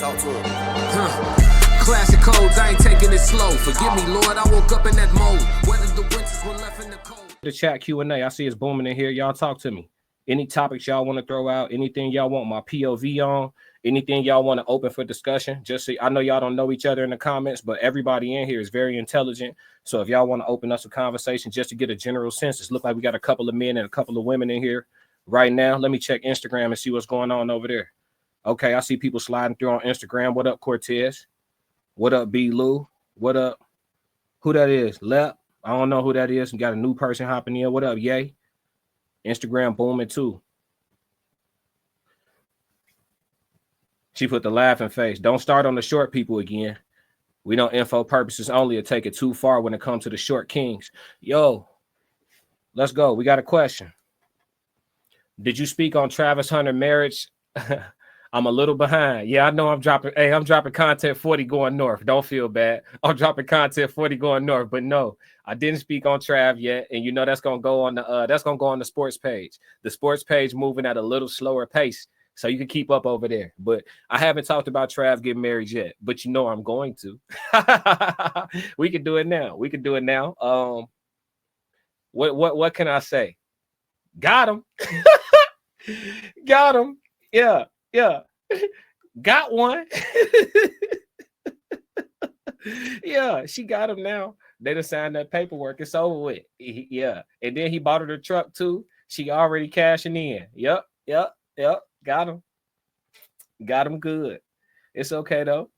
Talk to him. Classic codes, I ain't taking it slow. Forgive me, Lord, I woke up in that mode. Whether the winters were left in the cold. The chat Q&A, I see it's booming in here. Y'all talk to me. Any topics y'all want to throw out, anything y'all want my POV on, anything y'all want to open for discussion. Just see, I know y'all don't know each other in the comments, but everybody in here is very intelligent. So if y'all want to open up a conversation just to get a general sense, it looks like we got a couple of men and a couple of women in here right now. Let me check Instagram and see what's going on over there. Okay, I see people sliding through on Instagram. What up, Cortez? What up, B. Lou? What up? Who that is? Lep? I don't know who that is. We got a new person hopping in. What up, Yay? Instagram booming too. She put the laughing face. Don't start on the short people again. We don't info purposes only to take it too far when it comes to the short kings. Yo, let's go. We got a question. Did you speak on Travis Hunter marriage? I'm a little behind. Yeah, I know I'm dropping. Hey, I'm dropping content 40 going north. Don't feel bad. I'm dropping content 40 going north. But no, I didn't speak on Trav yet. And you know that's gonna go on the sports page. The sports page moving at a little slower pace. So you can keep up over there. But I haven't talked about Trav getting married yet. But you know I'm going to. We can do it now. We can do it now. What can I say? Got him. Got him. Yeah. Got one. Yeah, she got him now. They done signed that paperwork. It's over with. Yeah. And then he bought her the truck too. She already cashing in. Yep. Got him. Got him good. It's okay though.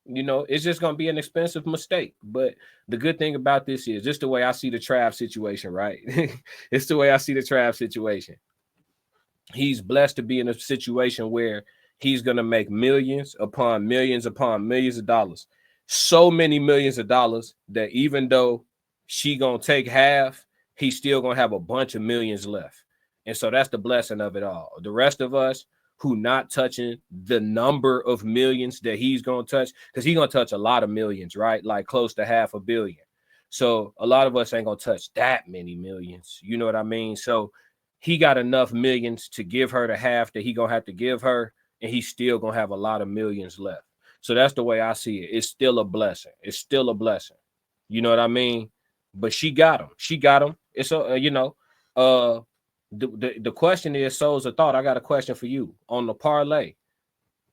You know, it's just gonna be an expensive mistake. But the good thing about this is just the way I see the Trav situation, right? It's the way I see the Trav situation. He's blessed to be in a situation where he's going to make millions upon millions of dollars. So many millions of dollars that even though she going to take half, he's still going to have a bunch of millions left. And so that's the blessing of it all. The rest of us who not touching the number of millions that he's going to touch, because he's going to touch a lot of millions, right? Like close to $500 million. So a lot of us ain't going to touch that many millions. You know what I mean? So he got enough millions to give her the half that he gonna have to give her, and he's still gonna have a lot of millions left. So that's the way I see it. It's still a blessing. It's still a blessing. You know what I mean? But she got him. She got him. It's a the question is, souls of thought. I got a question for you on the parlay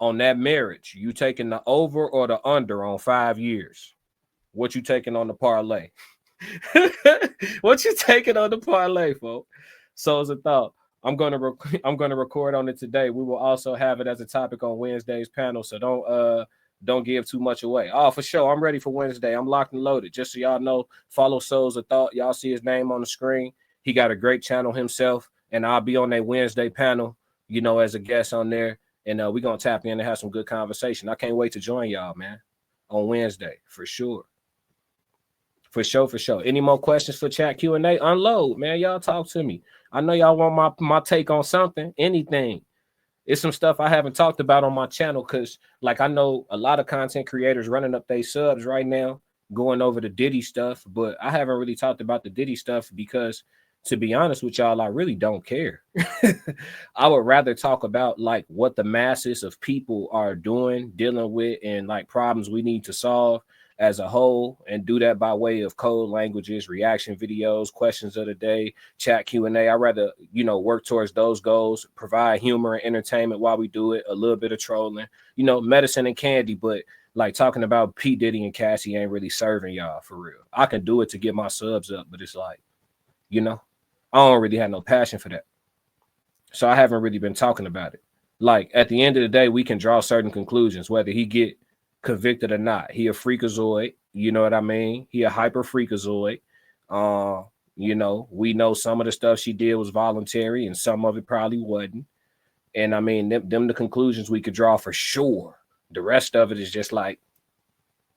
on that marriage. You taking the over or the under on 5 years? What you taking on the parlay? What you taking on the parlay, folks? Souls of thought. I'm gonna record on it today. We will also have it as a topic on Wednesday's panel. So don't give too much away. Oh, for sure. I'm ready for Wednesday. I'm locked and loaded. Just so y'all know, follow Souls of Thought. Y'all see his name on the screen. He got a great channel himself, and I'll be on that Wednesday panel, you know, as a guest on there. And we're gonna tap in and have some good conversation. I can't wait to join y'all, man, on Wednesday for sure. For sure. Any more questions for chat Q&A? Unload, man. Y'all talk to me. I know y'all want my take on something, anything. It's some stuff I haven't talked about on my channel because, like, I know a lot of content creators running up their subs right now, going over the Diddy stuff, but I haven't really talked about the Diddy stuff because, to be honest with y'all, I really don't care. I would rather talk about, like, what the masses of people are doing, dealing with, and, like, problems we need to solve as a whole, and do that by way of code languages, reaction videos, questions of the day, chat Q&A. I'd rather, you know, work towards those goals, provide humor and entertainment while we do it, a little bit of trolling, you know, medicine and candy, but like talking about P. Diddy and Cassie ain't really serving y'all for real. I can do it to get my subs up, but it's like, you know, I don't really have no passion for that. So I haven't really been talking about it. Like, at the end of the day, we can draw certain conclusions, whether he get convicted or not. He a freakazoid, you know what I mean? He a hyper freakazoid. You know, we know some of the stuff she did was voluntary and some of it probably wasn't. And I mean, them the conclusions we could draw for sure. The rest of it is just like,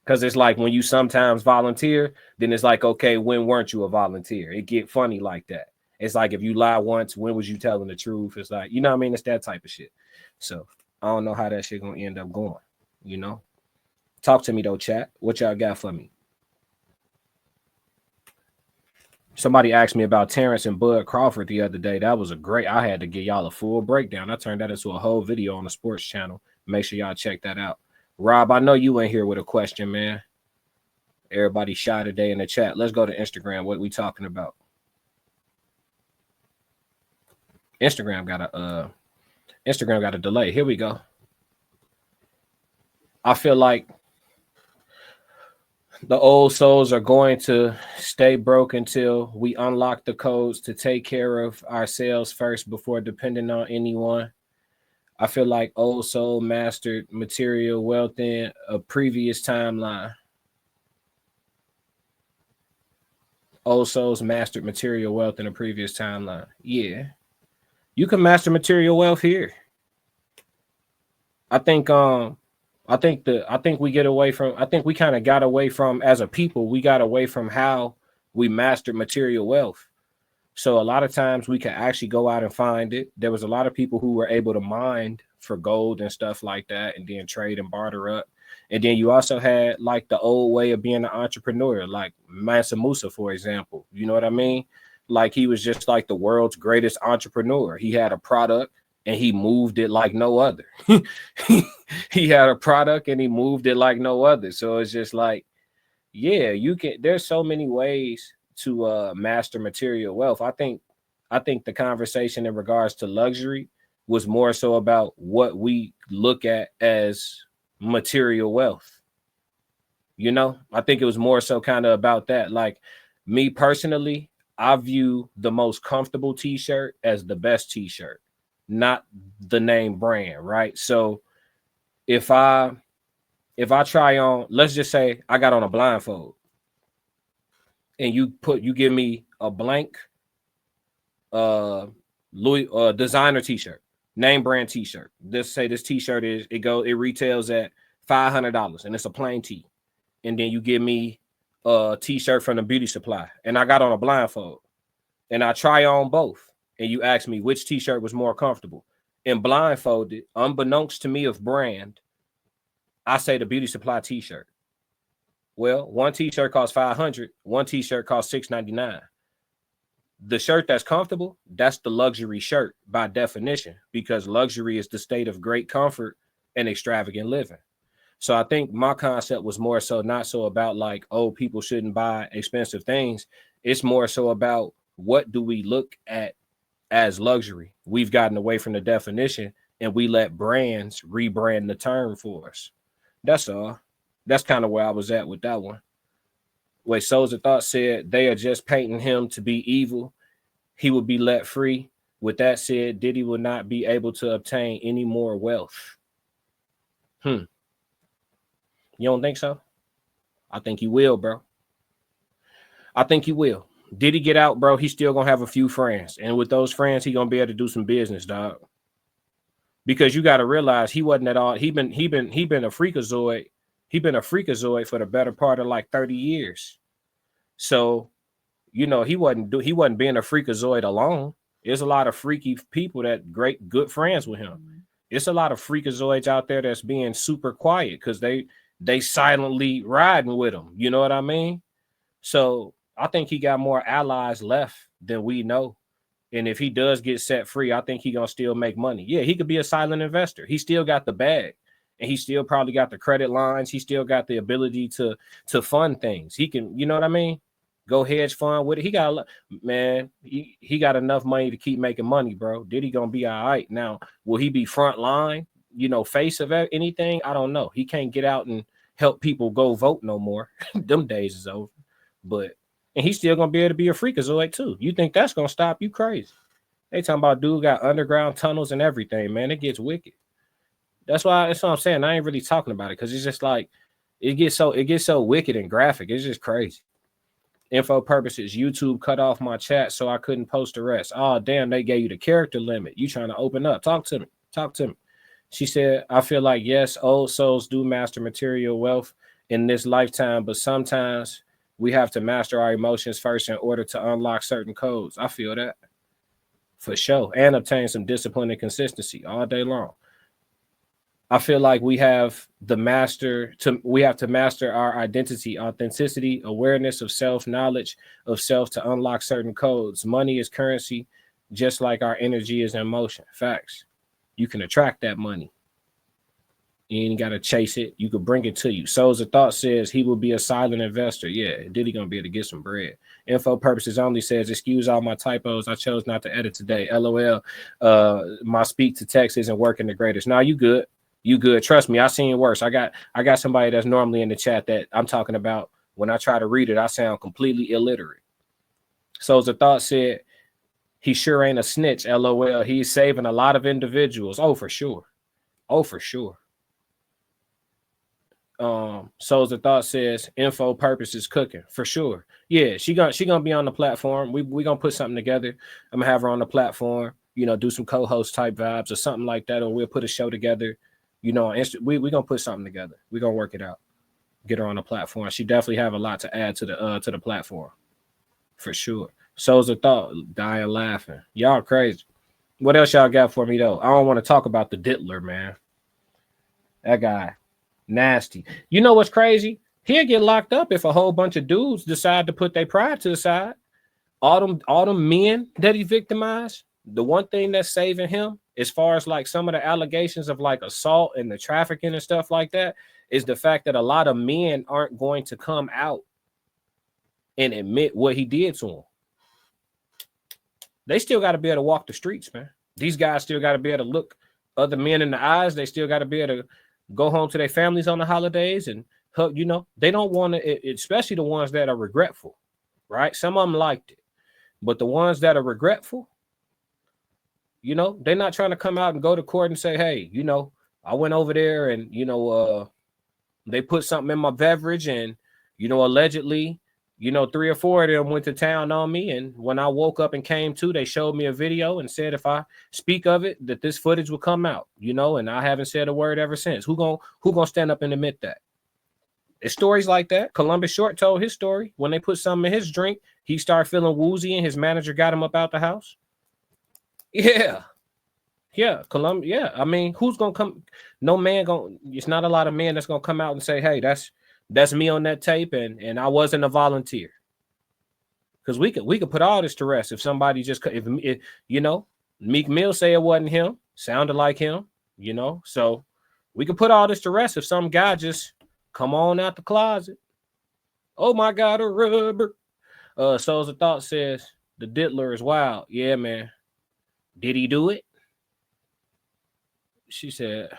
because it's like when you sometimes volunteer, then it's like, okay, when weren't you a volunteer? It get funny like that. It's like if you lie once, when was you telling the truth? It's like, you know what I mean? It's that type of shit. So I don't know how that shit gonna end up going, you know? Talk to me though, chat. What y'all got for me? Somebody asked me about Terrence and Bud Crawford the other day. That was a great, I had to give y'all a full breakdown. I turned that into a whole video on the sports channel. Make sure y'all check that out. Rob, I know you in here with a question, man. Everybody shy today in the chat. Let's go to Instagram. What we talking about? Instagram got a delay. Here we go. I feel like the old souls are going to stay broke until we unlock the codes to take care of ourselves first before depending on anyone. I feel like old soul mastered material wealth in a previous timeline. Old souls mastered material wealth in a previous timeline. Yeah. You can master material wealth here. I think we get away from, I think we kind of got away from, as a people, we got away from how we mastered material wealth. So a lot of times we can actually go out and find it. There was a lot of people who were able to mine for gold and stuff like that, and then trade and barter up. And then you also had like the old way of being an entrepreneur, like Mansa Musa, for example. You know what I mean? Like he was just like the world's greatest entrepreneur. He had a product and he moved it like no other. He had a product and he moved it like no other. So it's just like, yeah, you can, there's so many ways to master material wealth. I think the conversation in regards to luxury was more so about what we look at as material wealth. You know, I think it was more so kind of about that. Like me personally, I view the most comfortable t-shirt as the best t-shirt, not the name brand, right? So if I try on, let's just say I got on a blindfold and you give me a blank Louis designer t-shirt, name brand t-shirt. Let's say this t-shirt it retails at $500 and it's a plain tee. And then you give me a t-shirt from the beauty supply and I got on a blindfold and I try on both. And you ask me which t-shirt was more comfortable. And blindfolded, unbeknownst to me of brand, I say the beauty supply t-shirt. Well, one t-shirt costs $500, one t-shirt costs $699. The shirt that's comfortable, that's the luxury shirt by definition, because luxury is the state of great comfort and extravagant living. So I think my concept was more so not so about like, oh, people shouldn't buy expensive things. It's more so about what do we look at as luxury. We've gotten away from the definition and we let brands rebrand the term for us. That's all. That's kind of where I was at with that one. Wait, Souls of Thought said they are just painting him to be evil. He will be let free. With that said, Diddy will not be able to obtain any more wealth. You don't think so? I think he will, bro. I think he will. Did he get out, bro? He's still gonna have a few friends, and with those friends, he gonna be able to do some business, dog. Because you got to realize he wasn't at all. He been a freakazoid. He been a freakazoid for the better part of like 30 years. So, you know, he wasn't being a freakazoid alone. There's a lot of freaky people that good friends with him. It's a lot of freakazoids out there that's being super quiet because they silently riding with him. You know what I mean? So I think he got more allies left than we know. And if he does get set free, I think he gonna still make money. Yeah, he could be a silent investor. He still got the bag, and he still probably got the credit lines. He still got the ability to fund things. He can, you know what I mean? Go hedge fund with it. He got, man, he got enough money to keep making money, bro. Diddy gonna be all right. Now, will he be front line, you know, face of anything? I don't know. He can't get out and help people go vote no more. Them days is over. But and he's still gonna be able to be a freakazoid too. You think that's gonna stop you? Crazy. They talking about dude got underground tunnels and everything, man. It gets wicked. That's what I'm saying. I ain't really talking about it because it's just like it gets so wicked and graphic. It's just crazy. Info purposes, YouTube cut off my chat so I couldn't post the rest. Oh, damn, they gave you the character limit. You trying to open up. Talk to me. She said, I feel like, yes, old souls do master material wealth in this lifetime, but sometimes we have to master our emotions first in order to unlock certain codes. I feel that for sure. And obtain some discipline and consistency all day long. I feel like we have to master our identity, authenticity, awareness of self, knowledge of self to unlock certain codes. Money is currency, just like our energy is emotion. Facts. You can attract that money. You ain't got to chase it. You could bring it to you. Souls of Thought says he will be a silent investor. Yeah, Diddy gonna be able to get some bread. Info Purposes Only says, excuse all my typos. I chose not to edit today. LOL. My speak to text isn't working the greatest. Nah, you good. You good. Trust me, I seen worse. I got somebody that's normally in the chat that I'm talking about. When I try to read it, I sound completely illiterate. Souls of Thought said, he sure ain't a snitch. LOL. He's saving a lot of individuals. Oh, for sure. Oh, for sure. Souls of Thought says Info Purpose is cooking for sure. Yeah, she gonna be on the platform. We gonna put something together. I'm gonna have her on the platform, you know, do some co-host type vibes or something like that, or we'll put a show together, you know. We gonna put something together. We gonna work it out. Get her on the platform. She definitely have a lot to add to the platform for sure. Souls of Thought dying laughing. Y'all crazy. What else y'all got for me though? I don't want to talk about the Diddler, man. That guy. Nasty. You know what's crazy? He'll get locked up if a whole bunch of dudes decide to put their pride to the side. All them men that he victimized, the one thing that's saving him, as far as like some of the allegations of like assault and the trafficking and stuff like that, is the fact that a lot of men aren't going to come out and admit what he did to them. They still got to be able to walk the streets, man. These guys still got to be able to look other men in the eyes. They still got to be able to go home to their families on the holidays and hug, you know. They don't want to, especially the ones that are regretful, right? Some of them liked it, but the ones that are regretful, you know, they're not trying to come out and go to court and say, hey, you know, I went over there and, you know, they put something in my beverage and, you know, allegedly, you know, 3 or 4 of them went to town on me. And when I woke up and came to, they showed me a video and said, if I speak of it, that this footage will come out, you know, and I haven't said a word ever since. Who gonna stand up and admit that? It's stories like that. Columbus Short told his story. When they put something in his drink, he started feeling woozy and his manager got him up out the house. Yeah. Yeah. Columbus. Yeah. I mean, who's going to come? No man it's not a lot of men that's going to come out and say, hey, that's me on that tape, and I wasn't a volunteer. Because we could put all this to rest if somebody just, if you know, Meek Mill say it wasn't him, sounded like him, you know. So we could put all this to rest if some guy just come on out the closet. Oh my God, a rubber. Souls of Thought says the Diddler is wild. Yeah, man. Did he do it? He said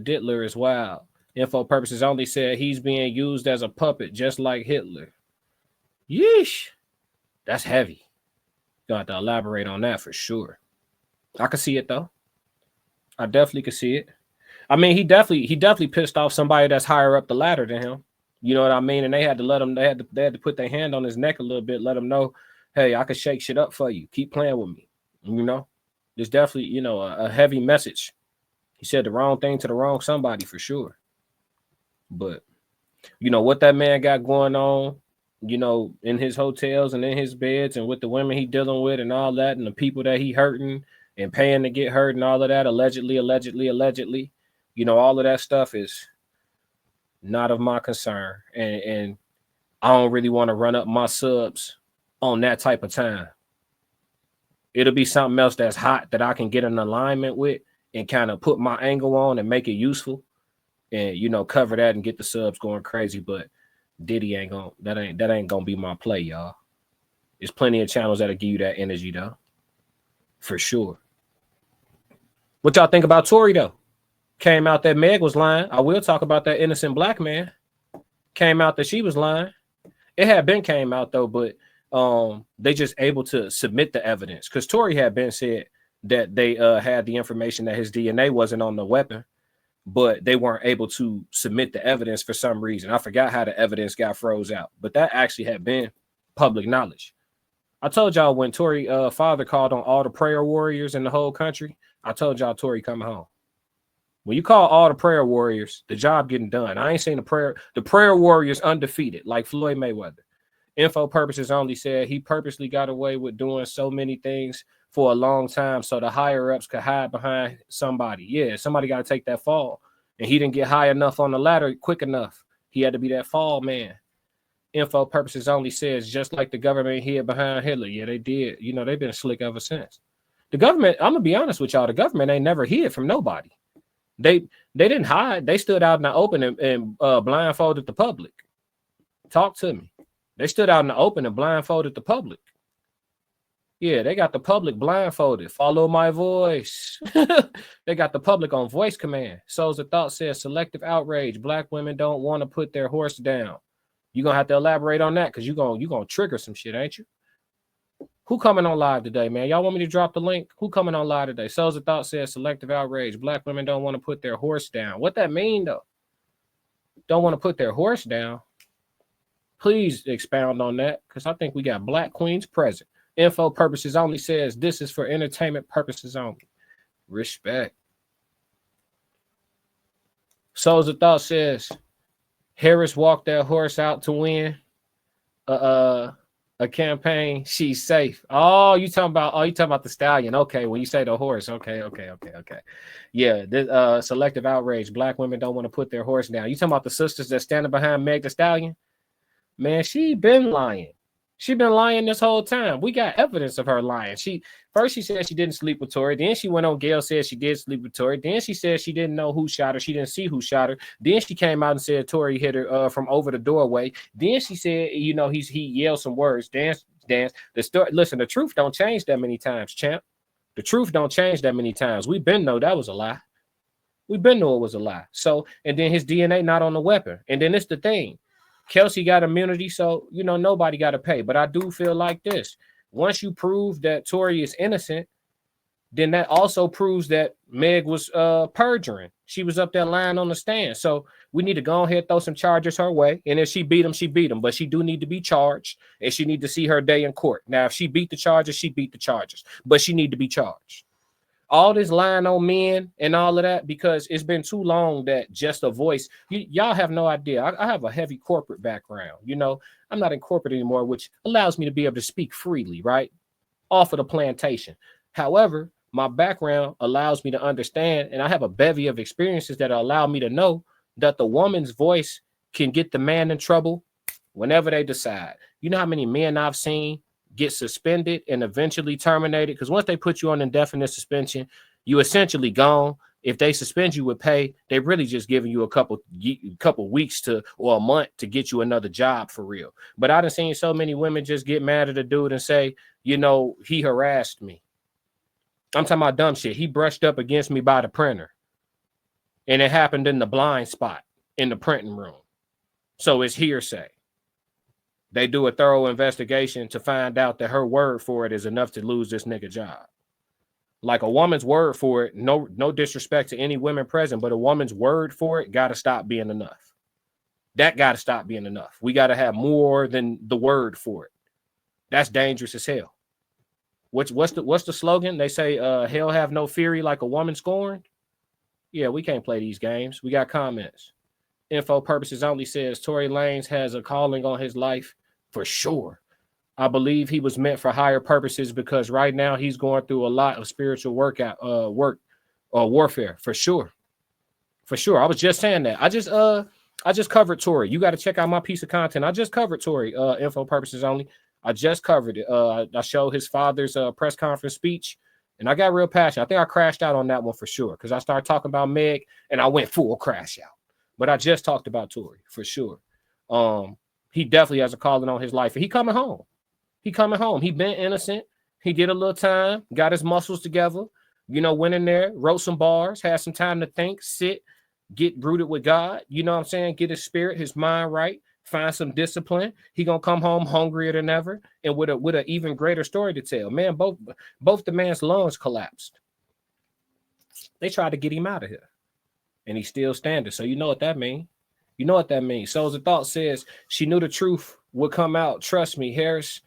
Diddler is wild. Info Purposes Only said he's being used as a puppet, just like Hitler. Yeesh. That's heavy. Got to elaborate on that for sure. I could see it though. I definitely could see it. I mean, he definitely pissed off somebody that's higher up the ladder than him. You know what I mean? And they had to let him, they had to put their hand on his neck a little bit, let him know, hey, I could shake shit up for you. Keep playing with me. You know, there's definitely, you know, a heavy message. He said the wrong thing to the wrong somebody for sure. But, you know, what that man got going on, you know, in his hotels and in his beds and with the women he dealing with and all that and the people that he hurting and paying to get hurt and all of that, allegedly, you know, all of that stuff is not of my concern. And I don't really want to run up my subs on that type of time. It'll be something else that's hot that I can get in alignment with and kind of put my angle on and make it useful. And, you know, cover that and get the subs going crazy. But Diddy ain't gonna be my play, y'all. There's plenty of channels that'll give you that energy though. For sure. What y'all think about Tory though? Came out that Meg was lying. I will talk about that innocent black man. Came out that she was lying. It had been came out though, but they just able to submit the evidence because Tory had been said that they had the information that his DNA wasn't on the weapon. But they weren't able to submit the evidence for some reason. I forgot how the evidence got froze out, but that actually had been public knowledge. I told y'all when Tory father called on all the prayer warriors in the whole country, I told y'all Tory coming home. When you call all the prayer warriors, the job getting done. I ain't seen the prayer warriors undefeated like Floyd Mayweather. Info Purposes Only said he purposely got away with doing so many things for a long time so the higher ups could hide behind somebody. Yeah, somebody got to take that fall. And he didn't get high enough on the ladder quick enough. He had to be that fall man. Info Purposes Only says just like the government hid behind Hitler. Yeah, they did. You know, they've been slick ever since. The government, I'm going to be honest with y'all, the government ain't never hid from nobody. They didn't hide. They stood out in the open and blindfolded the public. Talk to me. They stood out in the open and blindfolded the public. Yeah, they got the public blindfolded. Follow my voice. They got the public on voice command. Souls of Thought says selective outrage. Black women don't want to put their horse down. You're gonna have to elaborate on that because you're gonna trigger some shit, ain't you? Who coming on live today, man? Y'all want me to drop the link? Who coming on live today? Souls of Thought says selective outrage. Black women don't want to put their horse down. What that mean though? Don't want to put their horse down. Please expound on that because I think we got black queens present. Info purposes only says this is for entertainment purposes only. Respect. Souls of Thought says Harris walked that horse out to win a campaign. She's safe. Oh, you talking about the stallion. Okay, when you say the horse. Okay. Yeah, this selective outrage. Black women don't want to put their horse down. You talking about the sisters that standing behind Meg the Stallion? Man, she been lying. She been lying this whole time. We got evidence of her lying. She said she didn't sleep with Tory. Then she went on Gayle, said she did sleep with Tory. Then she said she didn't know who shot her. She didn't see who shot her. Then she came out and said Tory hit her from over the doorway. Then she said, he yelled some words. Dance. The story. Listen, the truth don't change that many times, champ. The truth don't change that many times. We been know that was a lie. We been know it was a lie. So, and then his DNA not on the weapon. And then it's the thing. Kelsey got immunity, so nobody got to pay. But I do feel like this: once you prove that Tory is innocent, then that also proves that Meg was perjuring. She was up there lying on the stand. So we need to go ahead, throw some charges her way. And if she beat him, she beat him. But she do need to be charged, and she need to see her day in court. Now, if she beat the charges, she beat the charges. But she need to be charged. All this lying on men and all of that, because it's been too long that just a voice, y'all have no idea. I have a heavy corporate background. I'm not in corporate anymore, which allows me to be able to speak freely, right? Off of the plantation. However, my background allows me to understand, and I have a bevy of experiences that allow me to know that the woman's voice can get the man in trouble whenever they decide. You know how many men I've seen get suspended and eventually terminated? Because once they put you on indefinite suspension, you essentially gone. If they suspend you with pay, they really just giving you a couple weeks or a month to get you another job for real. But I done seen so many women just get mad at a dude and say, he harassed me. I'm talking about dumb shit. He brushed up against me by the printer. And it happened in the blind spot in the printing room. So it's hearsay. They do a thorough investigation to find out that her word for it is enough to lose this nigga job. Like a woman's word for it, no disrespect to any women present, but a woman's word for it got to stop being enough. That got to stop being enough. We got to have more than the word for it. That's dangerous as hell. What's the slogan? They say, hell have no fury like a woman scorned. Yeah, we can't play these games. We got comments. Info purposes only says Tory Lanez has a calling on his life for sure. I believe he was meant for higher purposes because right now he's going through a lot of spiritual warfare for sure. For sure. I was just saying that. I just covered Tory. You got to check out my piece of content. I just covered Tory, info purposes only. I just covered it. I showed his father's press conference speech, and I got real passionate. I think I crashed out on that one for sure because I started talking about Meg, and I went full crash out. But I just talked about Tory for sure. He definitely has a calling on his life. He coming home. He been innocent. He did a little time, got his muscles together, went in there, wrote some bars, had some time to think, sit, get rooted with God. You know what I'm saying? Get his spirit, his mind right, find some discipline. He gonna come home hungrier than ever and with an even greater story to tell. Man, both the man's lungs collapsed. They tried to get him out of here. And he's still standing. So you know what that means. Souls of Thought says she knew the truth would come out. Trust me, Harris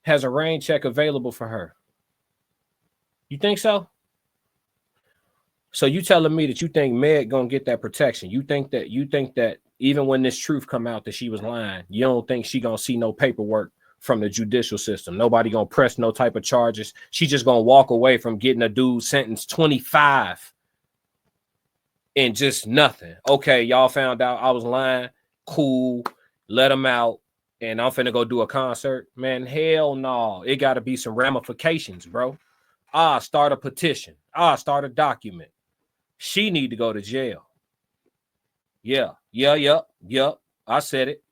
has a rain check available for her. You think so? So you telling me that you think Meg gonna get that protection? You think that even when this truth come out that she was lying, you don't think she gonna see no paperwork from the judicial system? Nobody gonna press no type of charges. She just gonna walk away from getting a dude sentenced 25 and just nothing. Okay, y'all found out I was lying. Cool. Let him out. And I'm finna go do a concert. Man, hell no. It got to be some ramifications, bro. Start a petition. Start a document. She need to go to jail. Yep. I said it.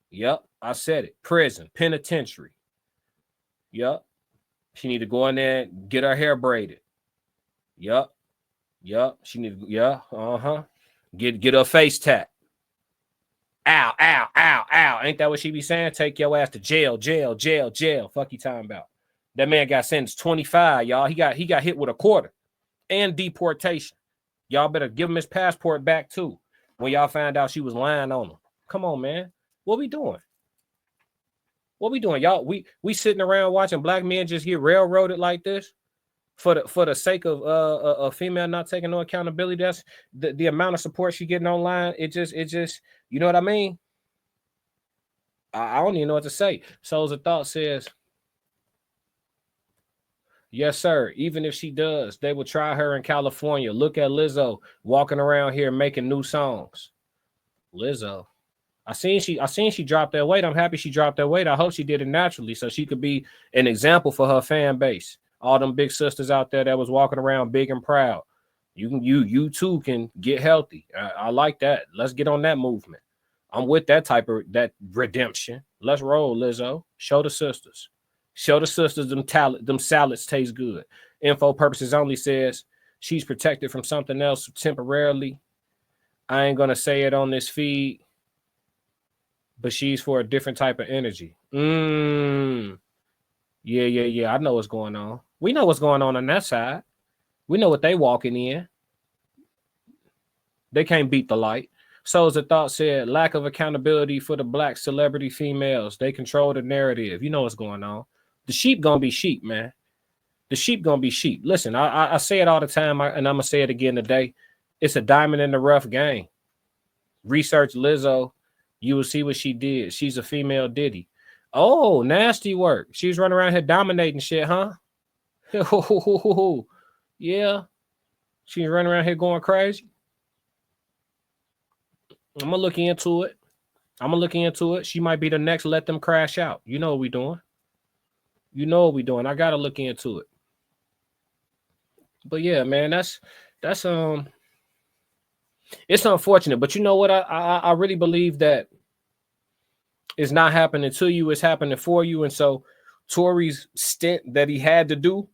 Yep, I said it. Prison, penitentiary. Yep. She need to go in there and get her hair braided. Yep. She need to, Get her face tapped. Ow. Ain't that what she be saying? Take your ass to jail. Fuck you talking about. That man got sentenced 25, y'all. He got hit with a quarter and deportation. Y'all better give him his passport back too when y'all found out she was lying on him. Come on, man. What we doing? Y'all? We sitting around watching black men just get railroaded like this for the sake of a female not taking no accountability. That's the amount of support she getting online. It just you know what I mean? I don't even know what to say. Souls of Thought says, yes, sir. Even if she does, they will try her in California. Look at Lizzo walking around here making new songs. Lizzo. I seen she dropped that weight. I'm happy she dropped that weight. I hope she did it naturally so she could be an example for her fan base. All them big sisters out there that was walking around big and proud. You too can get healthy. I like that. Let's get on that movement. I'm with that type of that redemption. Let's roll, Lizzo. Show the sisters them salads taste good. Info purposes only says she's protected from something else temporarily. I ain't gonna say it on this feed, but she's for a different type of energy. Yeah. I know what's going on. We know what's going on that side. We know what they walking in. They can't beat the light. Souls of Thought said, lack of accountability for the black celebrity females. They control the narrative. You know what's going on. The sheep gonna be sheep, man. The sheep gonna be sheep. Listen, I say it all the time, and I'm gonna say it again today. It's a diamond in the rough game. Research Lizzo. You will see what she did. She's a female Diddy. Oh, nasty work. She's running around here dominating shit, huh? Yeah. She's running around here going crazy. I'm gonna look into it. She might be the next let them crash out. You know what we doing. I gotta look into it. But yeah, man, that's it's unfortunate. But you know what? I really believe that it's not happening to you, it's happening for you. And so Tory's stint that he had to do,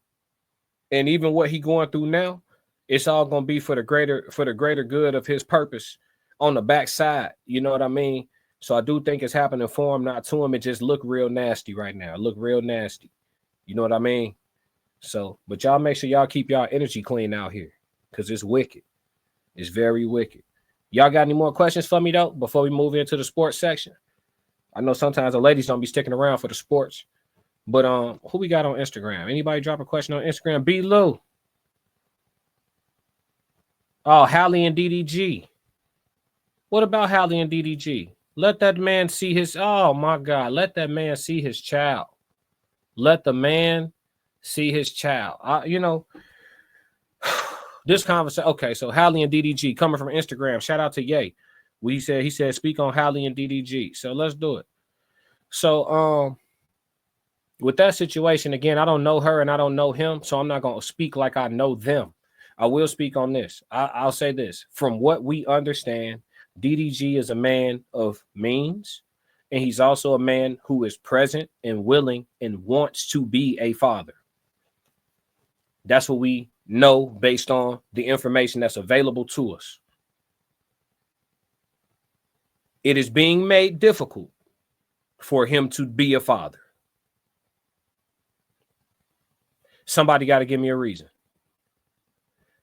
and even what he going through now, it's all gonna be for the greater good of his purpose on the backside. You know what I mean? So I do think it's happening for him, not to him. It just look real nasty right now. Look real nasty. You know what I mean? So, but y'all make sure y'all keep y'all energy clean out here, because it's wicked. It's very wicked. Y'all got any more questions for me though before we move into the sports section? I know sometimes the ladies don't be sticking around for the sports, but who we got on Instagram? Anybody drop a question on Instagram? B. Lou. Oh, Hallie and DDG. What about Hallie and DDG? Let that man see his. Oh my God! Let that man see his child. Let the man see his child. This conversation. Okay, so Hallie and DDG coming from Instagram. Shout out to Ye. He said speak on Hallie and DDG. So let's do it. So with that situation, again, I don't know her and I don't know him, so I'm not going to speak like I know them. I will speak on this. I'll say this. From what we understand, DDG is a man of means, and he's also a man who is present and willing and wants to be a father. That's what we know based on the information that's available to us. It is being made difficult for him to be a father. Somebody got to give me a reason.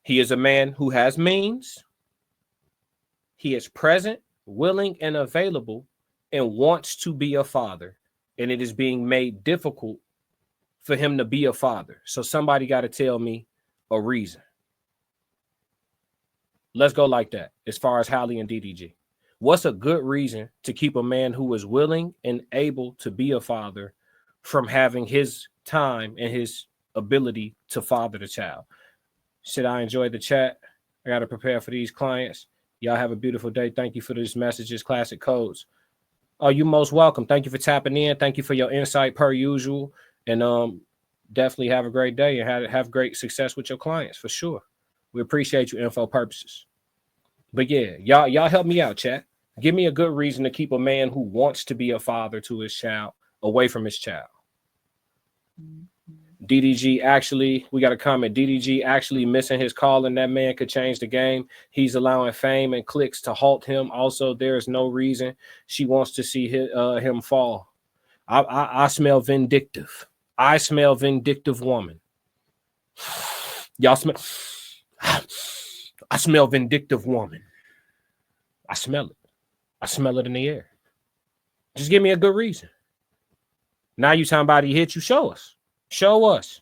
He is a man who has means. He is present, willing, and available, and wants to be a father. And it is being made difficult for him to be a father. So somebody got to tell me a reason. Let's go like that as far as Hallie and DDG. What's a good reason to keep a man who is willing and able to be a father from having his time and his ability to father the child? Should I enjoy the chat? I got to prepare for these clients. Y'all have a beautiful day. Thank you for these messages, classic codes. Oh, you're most welcome. Thank you for tapping in. Thank you for your insight per usual. And definitely have a great day and have great success with your clients for sure. We appreciate you, info purposes. But yeah, y'all help me out, chat. Give me a good reason to keep a man who wants to be a father to his child away from his child. DDG actually, we got a comment. DDG actually missing his calling. That man could change the game. He's allowing fame and clicks to halt him. Also, there is no reason she wants to see him fall. I smell vindictive. I smell vindictive woman. Y'all smell. I smell vindictive woman. I smell it. I smell it in the air. Just give me a good reason. Now you talking about he hit you. Show us. Show us.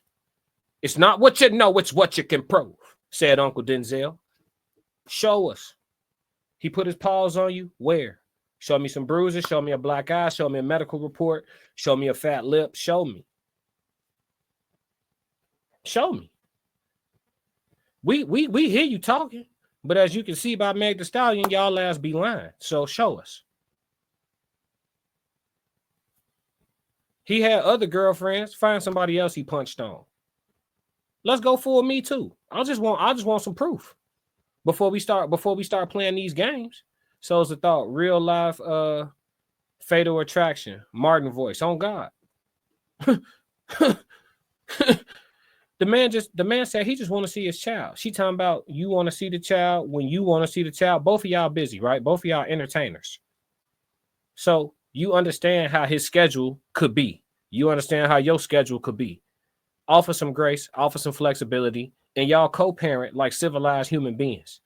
It's not what you know, it's what you can prove, said Uncle Denzel. Show us. He put his paws on you. Where? Show me some bruises. Show me a black eye. Show me a medical report. Show me a fat lip. Show me. Show me. We hear you talking, but as you can see by Meg Thee Stallion, y'all ass be lying. So show us. He had other girlfriends. Find somebody else he punched on. Let's go for me too. I just want some proof before we start playing these games. So it's a thought. Real life fatal attraction. Martin voice. On God. The man said he just want to see his child. She talking about you want to see the child when you want to see the child. Both of y'all busy, right? Both of y'all entertainers. So you understand how his schedule could be. You understand how your schedule could be. Offer some grace, offer some flexibility, and y'all co-parent like civilized human beings.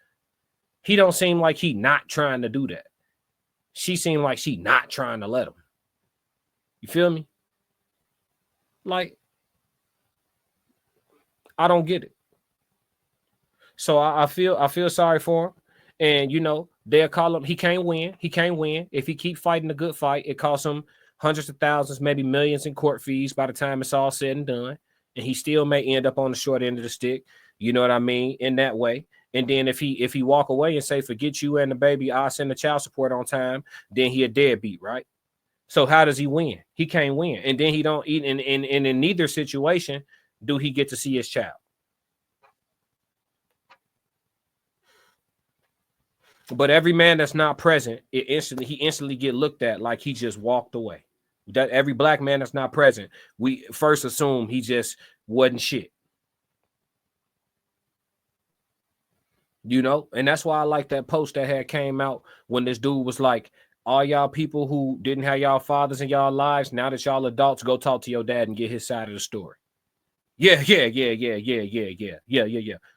He don't seem like he not trying to do that. She seemed like she not trying to let him. You feel me? Like, I don't get it. So I feel sorry for him. And, you know, they'll call him. He can't win. He can't win. If he keep fighting a good fight, it costs him hundreds of thousands, maybe millions in court fees by the time it's all said and done. And he still may end up on the short end of the stick. You know what I mean? In that way. And then if he walk away and say, forget you and the baby, I'll send the child support on time, then he a deadbeat, right? So how does he win? He can't win. And then he don't eat. And in neither situation do he get to see his child. But every man that's not present, he instantly get looked at like he just walked away. That every black man that's not present, we first assume he just wasn't shit. You know, and that's why I like that post that had came out when this dude was like, all y'all people who didn't have y'all fathers in y'all lives, now that y'all adults, go talk to your dad and get his side of the story. Yeah.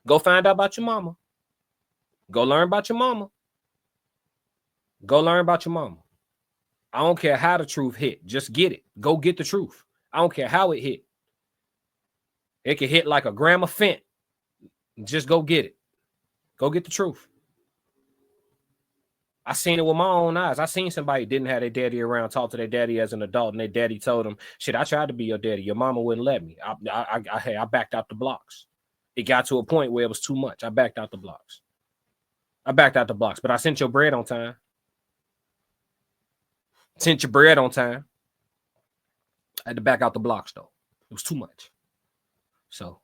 Go find out about your mama. Go learn about your mama. Go learn about your mama. I don't care how the truth hit. Just get it. Go get the truth. I don't care how it hit. It can hit like a gram of fent. Just go get it. Go get the truth. I seen it with my own eyes. I seen somebody didn't have their daddy around, talk to their daddy as an adult, and their daddy told them, shit, I tried to be your daddy. Your mama wouldn't let me. I backed out the blocks. It got to a point where it was too much. I backed out the blocks. But I sent your bread on time. Sent your bread on time. I had to back out the blocks, though. It was too much. So,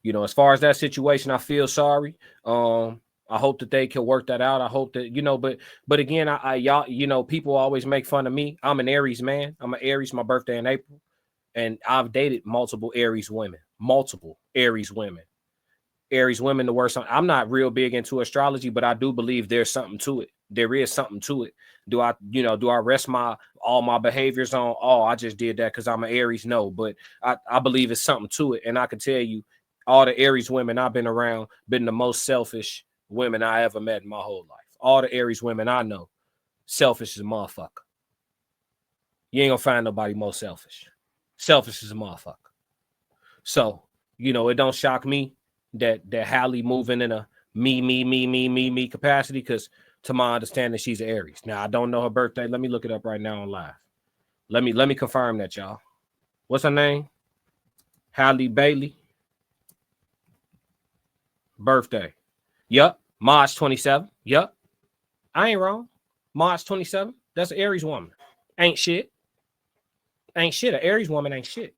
you know, as far as that situation, I feel sorry. I hope that they can work that out. I hope that, you know, but again, y'all, you know, people always make fun of me. I'm an Aries man. I'm an Aries, my birthday in April. And I've dated multiple Aries women. Aries women, the worst. I'm not real big into astrology, but I do believe there's something to it. There is something to it. Do I rest all my behaviors on, oh, I just did that because I'm an Aries? No, but I believe it's something to it. And I can tell you, all the Aries women I've been around, been the most selfish women I ever met in my whole life. All the Aries women I know, selfish as a motherfucker. You ain't gonna find nobody more selfish. Selfish as a motherfucker. So, you know, it don't shock me that Hallie moving in a me capacity, because to my understanding, she's an Aries. Now, I don't know her birthday. Let me look it up right now on live. Let me confirm that, y'all. What's her name? Halle Bailey. Birthday. Yup. March 27. Yup. I ain't wrong. March 27. That's an Aries woman. Ain't shit. An Aries woman ain't shit.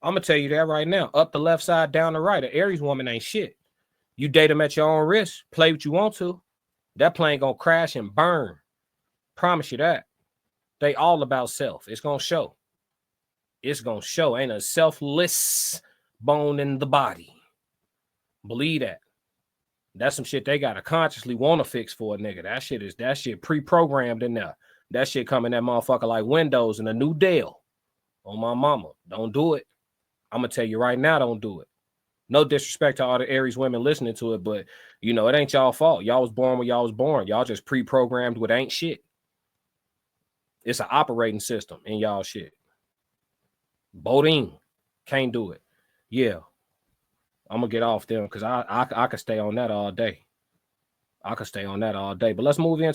I'm going to tell you that right now. Up the left side, down the right. An Aries woman ain't shit. You date them at your own risk. Play what you want to. That plane gonna crash and burn. Promise you that. They all about self. It's gonna show. It's gonna show. Ain't a selfless bone in the body. Believe that. That's some shit they gotta consciously want to fix for a nigga. That shit pre-programmed in there. That shit coming that motherfucker like Windows and a new Dell. On my mama. Don't do it. I'm gonna tell you right now, don't do it. No disrespect to all the Aries women listening to it, but you know, it ain't y'all fault. Y'all was born when y'all was born. Y'all just pre-programmed with ain't shit. It's an operating system in y'all shit. Bodine. Can't do it. Yeah. I'm gonna get off them because I could stay on that all day. I could stay on that all day. But let's move into